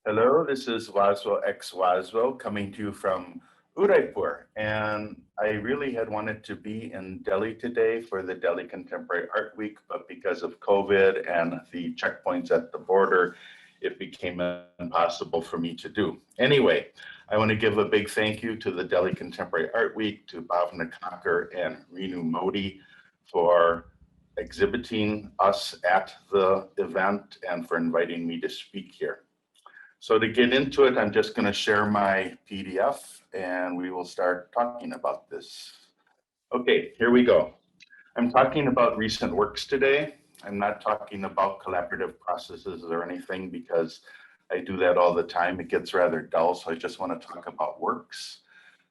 Hello, this is Waswo X Waswo coming to you from Udaipur. And I really had wanted to be in Delhi today for the Delhi Contemporary Art Week, but because of COVID and the checkpoints at the border, it became impossible for me to do. Anyway, I want to give a big thank you to the Delhi Contemporary Art Week, to Bhavna Kakkar and Renu Modi for exhibiting us at the event and for inviting me to speak here. So to get into it, I'm just going to share my PDF and we will start talking about this. Okay, here we go. I'm talking about recent works today. I'm not talking about collaborative processes or anything because I do that all the time. It gets rather dull, so I just want to talk about works.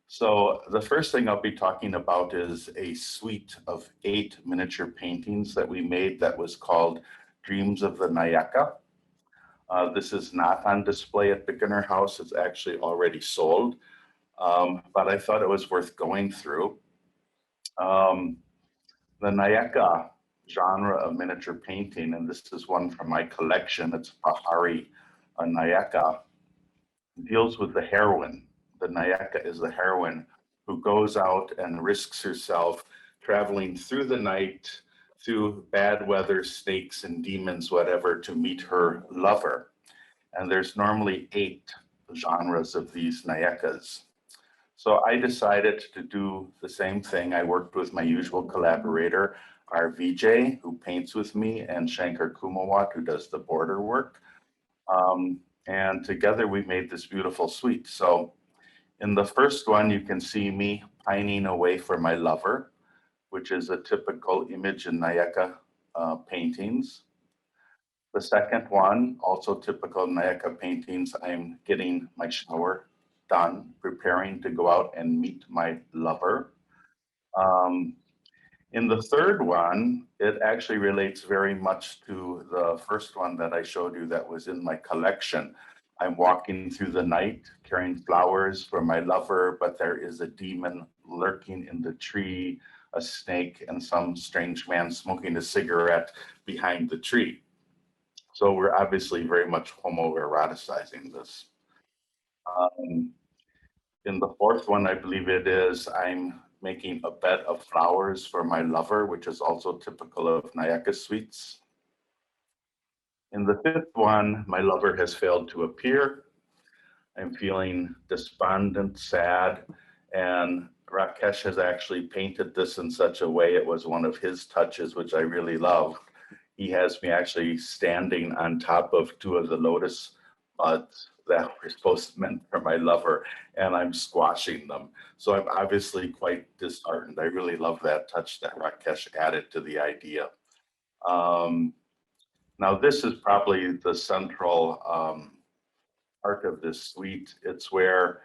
So the first thing I'll be talking about is a suite of 8 miniature paintings that we made that was called Dreams of the Nayaka. This is not on display at Beginner House. It's actually already sold, but I thought it was worth going through. Um, the Nayaka genre of miniature painting, and this is one from my collection, it's Pahari Nayaka, deals with the heroine. The Nayaka is the heroine who goes out and risks herself traveling through the night, through bad weather, snakes and demons, whatever, to meet her lover. And there's normally 8 genres of these Nayakas. So I decided to do the same thing. I worked with my usual collaborator, our VJ, who paints with me, and Shankar Kumawat, who does the border work. And together we made this beautiful suite. So in the first one, you can see me pining away for my lover, which is a typical image in Nayaka paintings. The second one, also typical Nayaka paintings, I'm getting my shower done, preparing to go out and meet my lover. Um, in the third one, it actually relates very much to the first one that I showed you that was in my collection. I'm walking through the night carrying flowers for my lover, but there is a demon lurking in the tree, a snake, and some strange man smoking a cigarette behind the tree. So we're obviously very much homoeroticizing this. Um, in the fourth one, I believe it is, I'm making a bed of flowers for my lover, which is also typical of Nayaka suites. In the fifth one, my lover has failed to appear. I'm feeling despondent, sad, and Rakesh has actually painted this in such a way, it was one of his touches, which I really love. He has me actually standing on top of 2 of the lotus buds that were supposed meant for my lover, and I'm squashing them. So I'm obviously quite disheartened. I really love that touch that Rakesh added to the idea. Um, Now this is probably the central part of this suite. It's where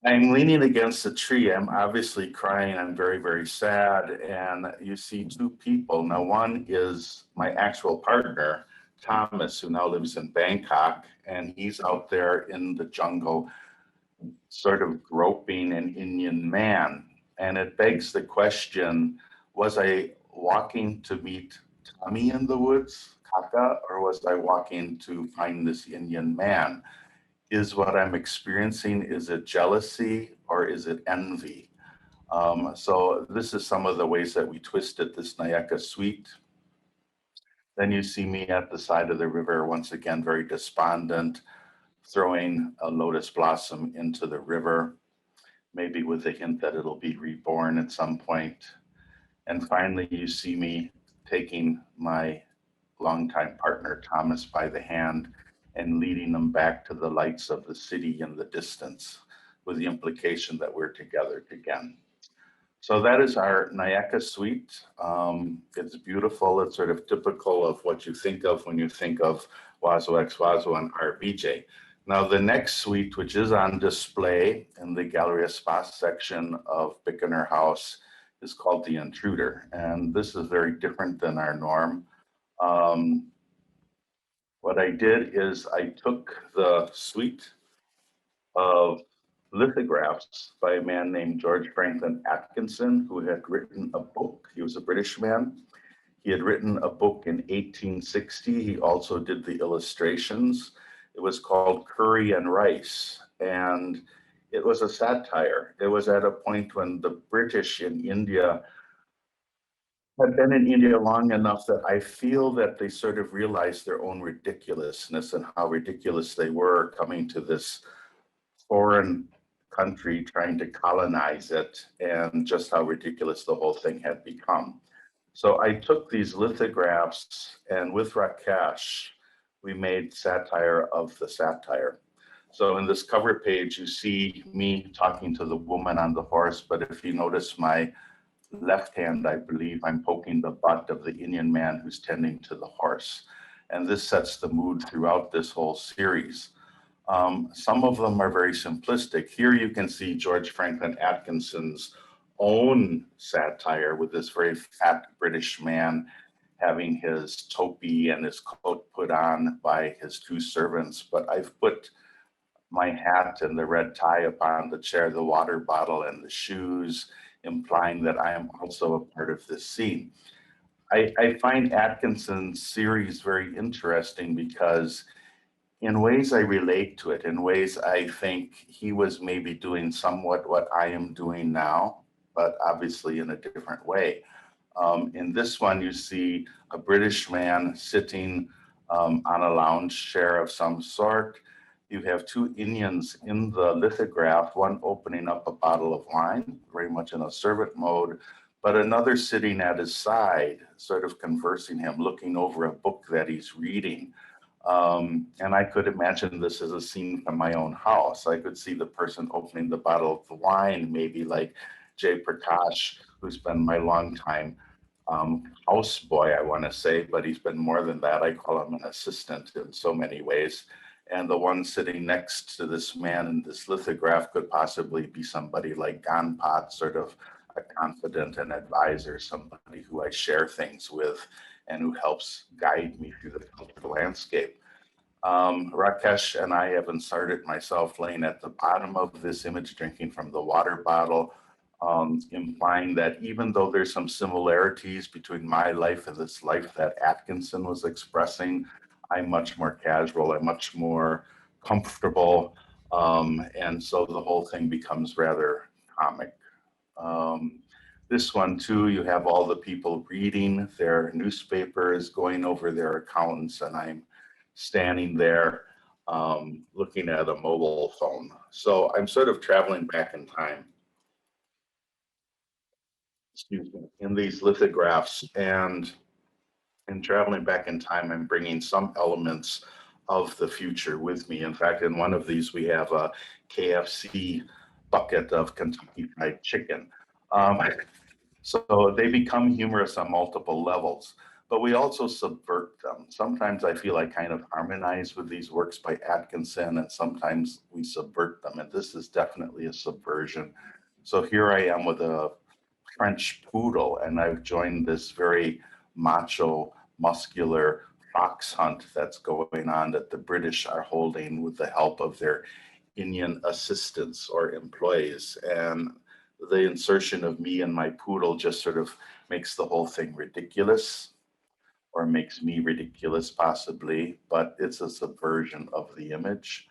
I'm leaning against a tree. I'm obviously crying. I'm very, very sad. And you see 2 people. Now, one is my actual partner, Thomas, who now lives in Bangkok. And he's out there in the jungle, sort of groping an Indian man. And it begs the question, was I walking to meet Tommy in the woods, Kaka, or was I walking to find this Indian man? Is what I'm experiencing, is it jealousy or is it envy? So this is some of the ways that we twisted this Nayaka suite. Then you see me at the side of the river, once again, very despondent, throwing a lotus blossom into the river, maybe with a hint that it'll be reborn at some point. And finally, you see me taking my longtime partner, Thomas, by the hand and leading them back to the lights of the city in the distance, with the implication that we're together again. So that is our Nayaka suite. It's beautiful. It's sort of typical of what you think of when you think of Waswo X Waswo and RBJ. Now the next suite, which is on display in the Gallery Espace section of Beginner House, is called The Intruder. And this is very different than our norm. What I did is I took the suite of lithographs by a man named George Franklin Atkinson, who had written a book. He was a British man. He had written a book in 1860. He also did the illustrations. It was called Curry and Rice, and it was a satire. It was at a point when the British in India had been in India long enough that I feel that they sort of realized their own ridiculousness and how ridiculous they were coming to this foreign country trying to colonize it, and just how ridiculous the whole thing had become. So I took these lithographs, and with Rakesh, we made satire of the satire. So in this cover page, you see me talking to the woman on the horse, but if you notice my left hand, I believe I'm poking the butt of the Indian man who's tending to the horse. And this sets the mood throughout this whole series. Some of them are very simplistic. Here you can see George Franklin Atkinson's own satire with this very fat British man having his topi and his coat put on by his two servants. But I've put my hat and the red tie upon the chair, the water bottle and the shoes, implying that I am also a part of this scene. I find Atkinson's series very interesting because in ways I relate to it, in ways I think he was maybe doing somewhat what I am doing now, but obviously in a different way. In this one, you see a British man sitting on a lounge chair of some sort. You have two Indians in the lithograph, one opening up a bottle of wine, very much in a servant mode, but another sitting at his side, sort of conversing him, looking over a book that he's reading. And I could imagine this as a scene from my own house. I could see the person opening the bottle of the wine, maybe like Jay Prakash, who's been my longtime houseboy, I want to say, but he's been more than that. I call him an assistant in so many ways. And the one sitting next to this man in this lithograph could possibly be somebody like Ganpat, sort of a confidant and advisor, somebody who I share things with and who helps guide me through the cultural landscape. Rakesh and I have inserted myself laying at the bottom of this image, drinking from the water bottle, implying that even though there's some similarities between my life and this life that Atkinson was expressing, I'm much more casual, I'm much more comfortable, and so the whole thing becomes rather comic. Um, this one too, you have all the people reading their newspapers, going over their accountants, and I'm standing there looking at a mobile phone. So I'm sort of traveling back in time, excuse me, in these lithographs, and in traveling back in time, I'm bringing some elements of the future with me. In fact, in one of these, we have a KFC bucket of Kentucky Fried Chicken. Um, so they become humorous on multiple levels, but we also subvert them. Sometimes I feel I kind of harmonize with these works by Atkinson, and sometimes we subvert them. And this is definitely a subversion. So here I am with a French poodle, and I've joined this very macho, muscular fox hunt that's going on that the British are holding with the help of their Indian assistants or employees. And the insertion of me and my poodle just sort of makes the whole thing ridiculous, or makes me ridiculous possibly, but it's a subversion of the image.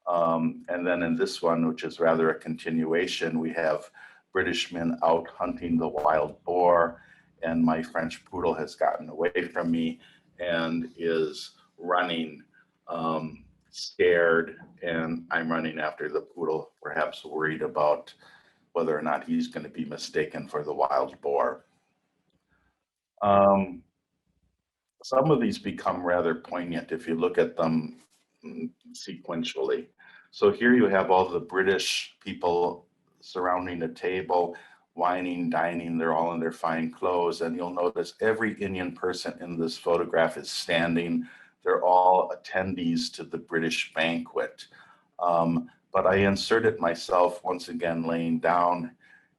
And then in this one, which is rather a continuation, we have British men out hunting the wild boar, and my French poodle has gotten away from me and is running, scared, and I'm running after the poodle, perhaps worried about whether or not he's going to be mistaken for the wild boar. Um, some of these become rather poignant if you look at them sequentially. So here you have all the British people surrounding a table, wining, dining, they're all in their fine clothes. And you'll notice every Indian person in this photograph is standing. They're all attendees to the British banquet. But I inserted myself once again laying down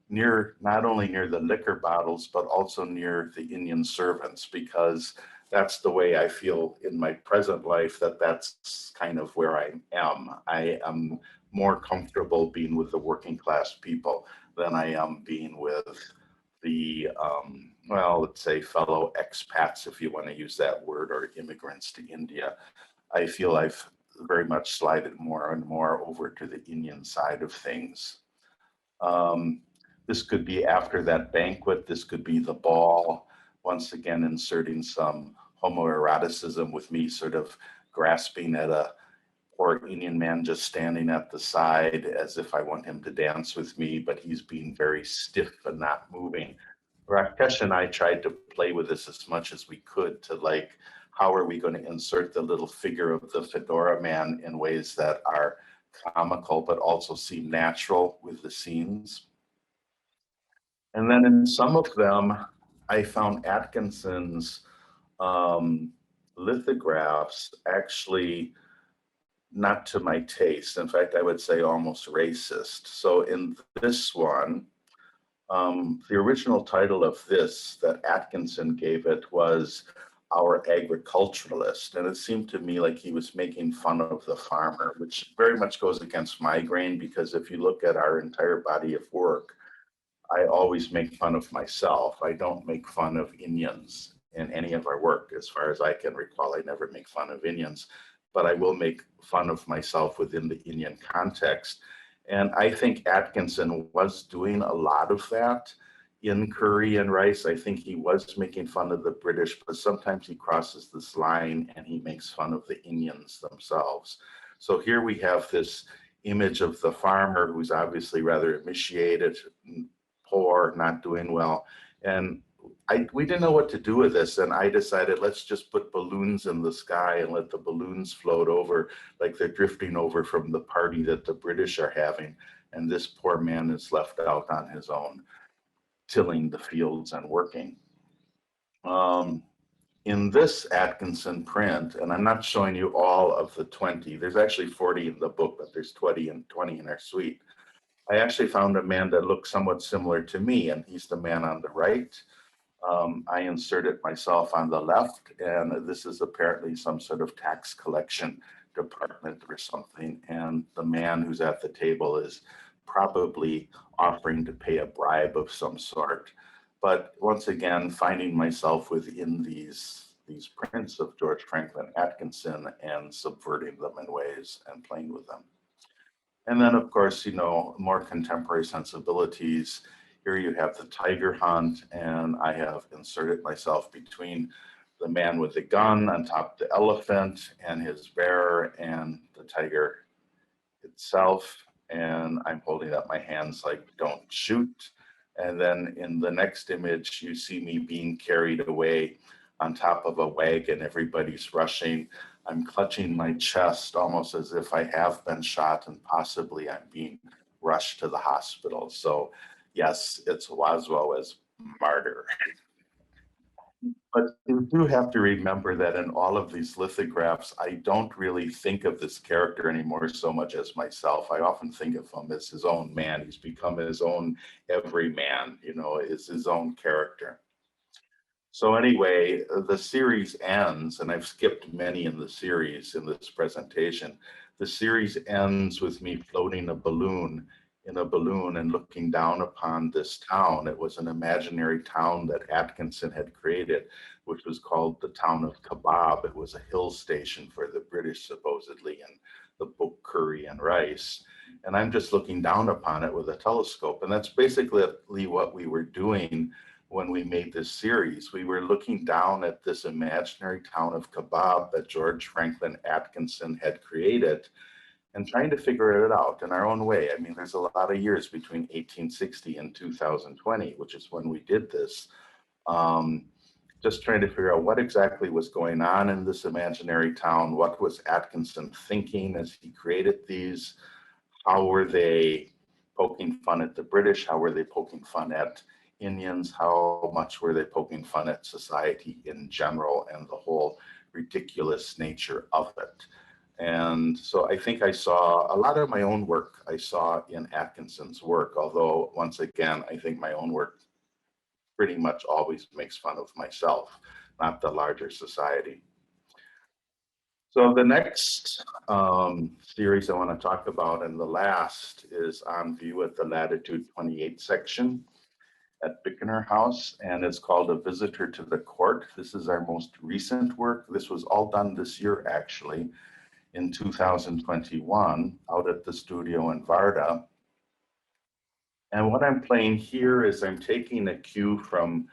near, not only near the liquor bottles, but also near the Indian servants, because that's the way I feel in my present life, that's kind of where I am. I am more comfortable being with the working class people than I am being with the, well, let's say fellow expats, if you want to use that word, or immigrants to India. I feel I've very much slided more and more over to the Indian side of things. Um, this could be after that banquet, this could be the ball, once again inserting some homoeroticism with me sort of grasping at a poor Indian man just standing at the side as if I want him to dance with me, but he's being very stiff and not moving. Rakesh and I tried to play with this as much as we could to like, how are we going to insert the little figure of the fedora man in ways that are comical, but also seem natural with the scenes. And then in some of them, I found Atkinson's lithographs actually not to my taste. In fact, I would say almost racist. So in this one, the original title of this that Atkinson gave it was Our Agriculturalist. And it seemed to me like he was making fun of the farmer, which very much goes against my grain, because if you look at our entire body of work, I always make fun of myself. I don't make fun of Indians in any of our work. As far as I can recall, I never make fun of Indians, but I will make fun of myself within the Indian context. And I think Atkinson was doing a lot of that in Curry and Rice. I think he was making fun of the British, but sometimes he crosses this line and he makes fun of the Indians themselves. So here we have this image of the farmer who's obviously rather emaciated, poor, not doing well. And we didn't know what to do with this. And I decided, let's just put balloons in the sky and let the balloons float over like they're drifting over from the party that the British are having. And this poor man is left out on his own, tilling the fields and working. In this Atkinson print, and I'm not showing you all of the 20, there's actually 40 in the book, but there's 20 in our suite. I actually found a man that looked somewhat similar to me, and he's the man on the right. I inserted myself on the left, and this is apparently some sort of tax collection department or something. And the man who's at the table is probably offering to pay a bribe of some sort. But once again, finding myself within these prints of George Franklin Atkinson and subverting them in ways and playing with them. And then, of course, more contemporary sensibilities. Here you have the tiger hunt, and I have inserted myself between the man with the gun on top of the elephant and his bearer and the tiger itself. And I'm holding up my hands like, don't shoot. And then in the next image, you see me being carried away on top of a wagon. Everybody's rushing. I'm clutching my chest almost as if I have been shot and possibly I'm being rushed to the hospital. So yes, it's Waswo as martyr. But you do have to remember that in all of these lithographs, I don't really think of this character anymore so much as myself. I often think of him as his own man. He's become his own everyman, is his own character. So anyway, the series ends, and I've skipped many in the series in this presentation. The series ends with me floating in a balloon and looking down upon this town. It was an imaginary town that Atkinson had created, which was called the town of Kebab. It was a hill station for the British, supposedly, in the book Curry and Rice. And I'm just looking down upon it with a telescope. And that's basically what we were doing when we made this series. We were looking down at this imaginary town of Kebab that George Franklin Atkinson had created and trying to figure it out in our own way. I mean, there's a lot of years between 1860 and 2020, which is when we did this. Just trying to figure out what exactly was going on in this imaginary town. What was Atkinson thinking as he created these? How were they poking fun at the British? How were they poking fun at Indians? How much were they poking fun at society in general and the whole ridiculous nature of it? And so I think I saw a lot of my own work I saw in Atkinson's work, although once again, I think my own work pretty much always makes fun of myself, not the larger society. So the next series I want to talk about, and the last, is on view at the Latitude 28 section at Bickener House, and it's called A Visitor to the Court. This is our most recent work. This was all done this year, actually. in 2021 out at the studio in Varda. And what I'm playing here is I'm taking a cue from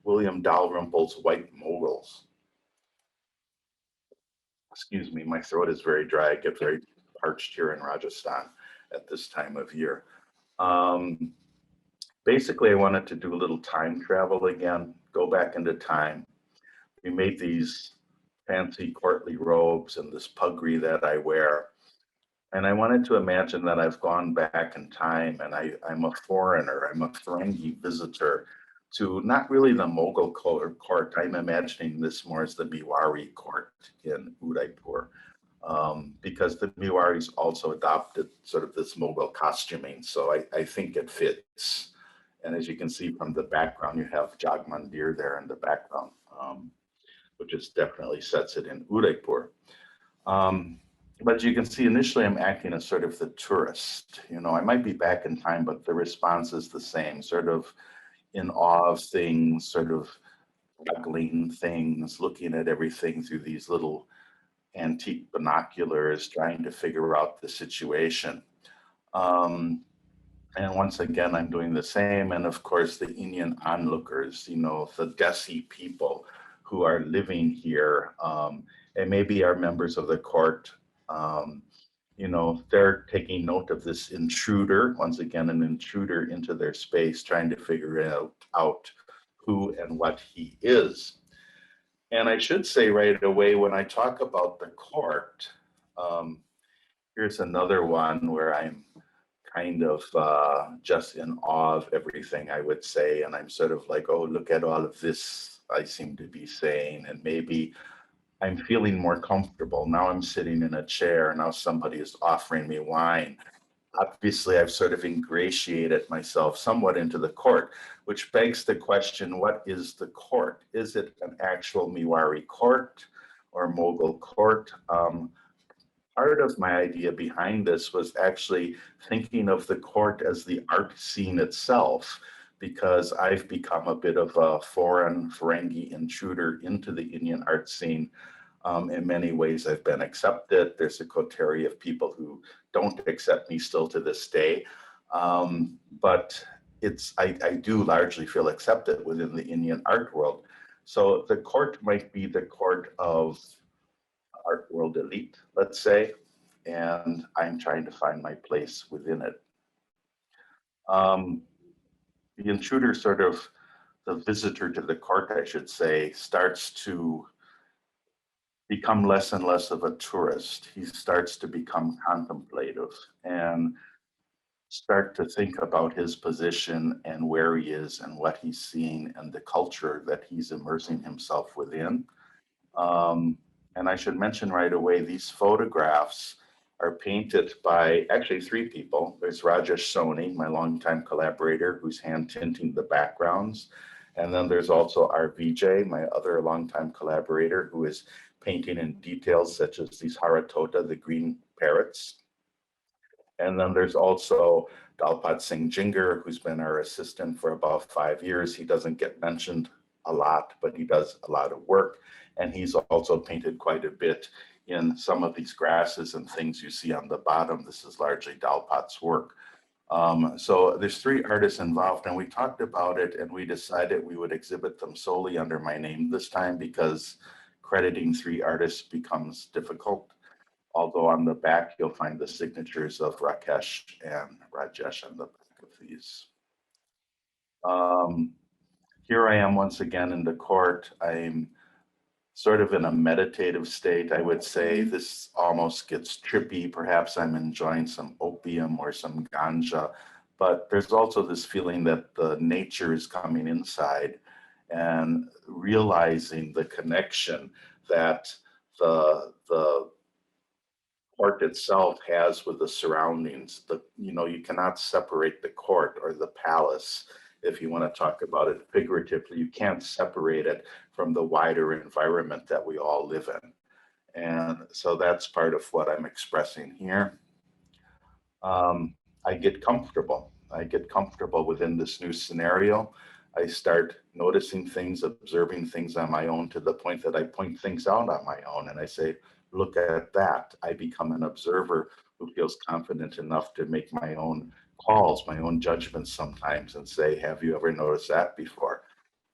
William Dalrymple's White Moguls. Excuse me, my throat is very dry. I get very parched here in Rajasthan at this time of year. Um, Basically, I wanted to do a little time travel again, go back into time. We made these fancy courtly robes and this puggree that I wear. And I wanted to imagine that I've gone back in time and I'm a foreigner, I'm a Ferengi visitor to not really the Mughal court. I'm imagining this more as the Biwari court in Udaipur, because the Biwaris also adopted sort of this Mughal costuming. So I think it fits. And as you can see from the background, you have Jagmandir there in the background, which is definitely sets it in Udaipur. Um, but you can see initially I'm acting as sort of the tourist. You know, I might be back in time, but the response is the same, sort of in awe of things, sort of juggling things, looking at everything through these little antique binoculars, trying to figure out the situation. Um, and once again, I'm doing the same. And of course, the Indian onlookers, you know, the Desi people who are living here, and maybe are members of the court, um, you know, they're taking note of this intruder, once again, an intruder into their space, trying to figure out who and what he is. And I should say right away, when I talk about the court, um, here's another one where I'm kind of just in awe of everything, I would say. And I'm sort of like, oh, look at all of this I seem to be saying. And maybe I'm feeling more comfortable. Now I'm sitting in a chair. Now somebody is offering me wine. Obviously, I've sort of ingratiated myself somewhat into the court, which begs the question, what is the court? Is it an actual Miwari court or Mughal court? Part of my idea behind this was actually thinking of the court as the art scene itself, because I've become a bit of a foreign Ferengi intruder into the Indian art scene. In many ways, I've been accepted. There's a coterie of people who don't accept me still to this day. But I do largely feel accepted within the Indian art world. So the court might be the court of art world elite, let's say, and I'm trying to find my place within it. Um, the intruder, sort of the visitor to the court, I should say, starts to become less and less of a tourist. He starts to become contemplative and start to think about his position and where he is and what he's seeing and the culture that he's immersing himself within. Um, and I should mention right away, these photographs are painted by actually three people. There's Rajesh Soni, my longtime collaborator, who's hand tinting the backgrounds. And then there's also our Vijay, my other longtime collaborator, who is painting in details such as these Haratota, the green parrots. And then there's also Dalpat Singh Jinger, who's been our assistant for about 5 years. He doesn't get mentioned a lot, but he does a lot of work. And he's also painted quite a bit in some of these grasses and things you see on the bottom. This is largely Dalpat's work. So there's three artists involved, and we talked about it, and we decided we would exhibit them solely under my name this time because crediting three artists becomes difficult. Although on the back, you'll find the signatures of Rakesh and Rajesh on the back of these. Um, Here I am once again in the court. I'm sort of in a meditative state, I would say. This almost gets trippy. Perhaps I'm enjoying some opium or some ganja, but there's also this feeling that the nature is coming inside and realizing the connection that the court itself has with the surroundings. You cannot separate the court or the palace. If you want to talk about it figuratively, you can't separate it from the wider environment that we all live in. And so that's part of what I'm expressing here. I get comfortable. I get comfortable within this new scenario. I start noticing things, observing things on my own, to the point that I point things out on my own and I say, look at that. I become an observer who feels confident enough to make my own calls, my own judgments sometimes, and say, have you ever noticed that before?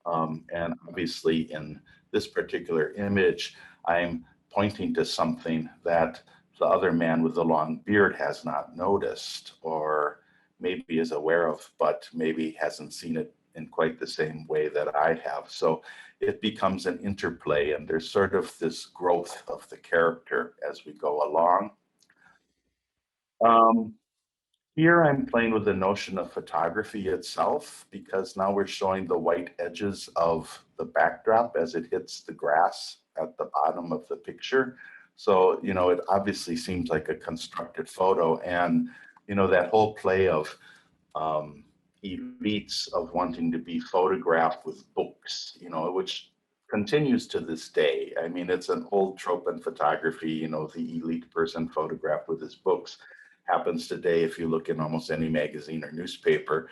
And obviously, in this particular image, I'm pointing to something that the other man with the long beard has not noticed, or maybe is aware of, but maybe hasn't seen it in quite the same way that I have. So it becomes an interplay, and there's sort of this growth of the character as we go along. Um, Here I'm playing with the notion of photography itself, because now we're showing the white edges of the backdrop as it hits the grass at the bottom of the picture. So, it obviously seems like a constructed photo. And, that whole play of um, elites of wanting to be photographed with books, which continues to this day. I mean, it's an old trope in photography, the elite person photographed with his books happens today. If you look in almost any magazine or newspaper,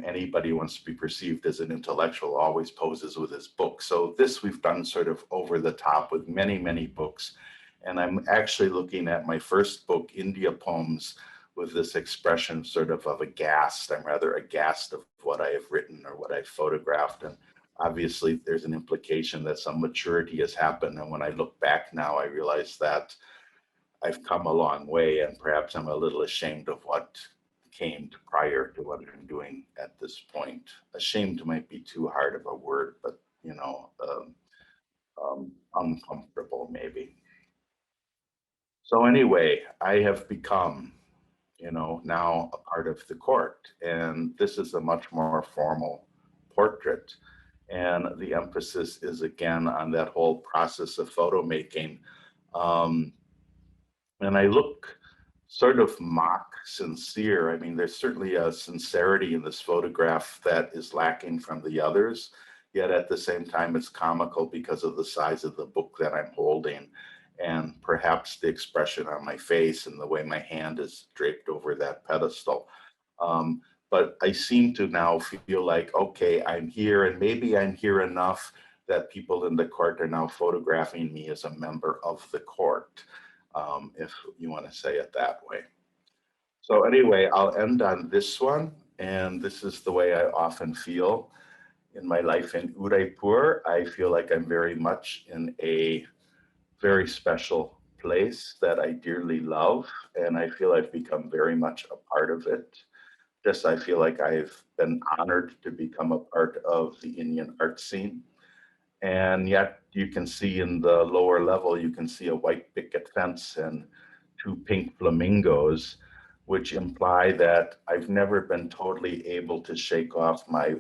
anybody who wants to be perceived as an intellectual always poses with his book. So this we've done sort of over the top with many, many books. And I'm actually looking at my first book, India Poems, with this expression sort of aghast. I'm rather aghast of what I have written or what I've photographed. And obviously there's an implication that some maturity has happened. And when I look back now, I realize that I've come a long way, and perhaps I'm a little ashamed of what came prior to what I'm doing at this point. Ashamed might be too hard of a word, but uncomfortable maybe. So anyway, I have become, now a part of the court, and this is a much more formal portrait. And the emphasis is again on that whole process of photo making. Um, and I look sort of mock sincere. I mean, there's certainly a sincerity in this photograph that is lacking from the others, yet at the same time, it's comical because of the size of the book that I'm holding, and perhaps the expression on my face and the way my hand is draped over that pedestal. Um, but I seem to now feel like, okay, I'm here, and maybe I'm here enough that people in the court are now photographing me as a member of the court, if you want to say it that way. So anyway, I'll end on this one. And this is the way I often feel in my life in Udaipur. I feel like I'm very much in a very special place that I dearly love. And I feel I've become very much a part of it. Just I feel like I've been honored to become a part of the Indian art scene. And yet you can see in the lower level, you can see a white picket fence and two pink flamingos, which imply that I've never been totally able to shake off my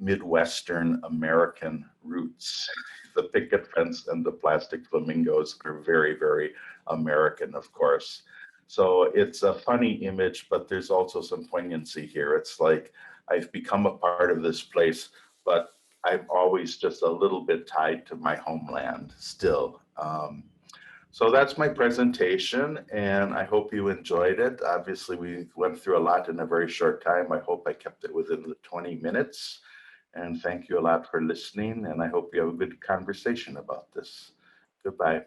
Midwestern American roots. The picket fence and the plastic flamingos are very, very American, of course. So it's a funny image, but there's also some poignancy here. It's like I've become a part of this place, but I'm always just a little bit tied to my homeland still. So that's my presentation, and I hope you enjoyed it. Obviously, we went through a lot in a very short time. I hope I kept it within the 20 minutes. And thank you a lot for listening, and I hope you have a good conversation about this. Goodbye.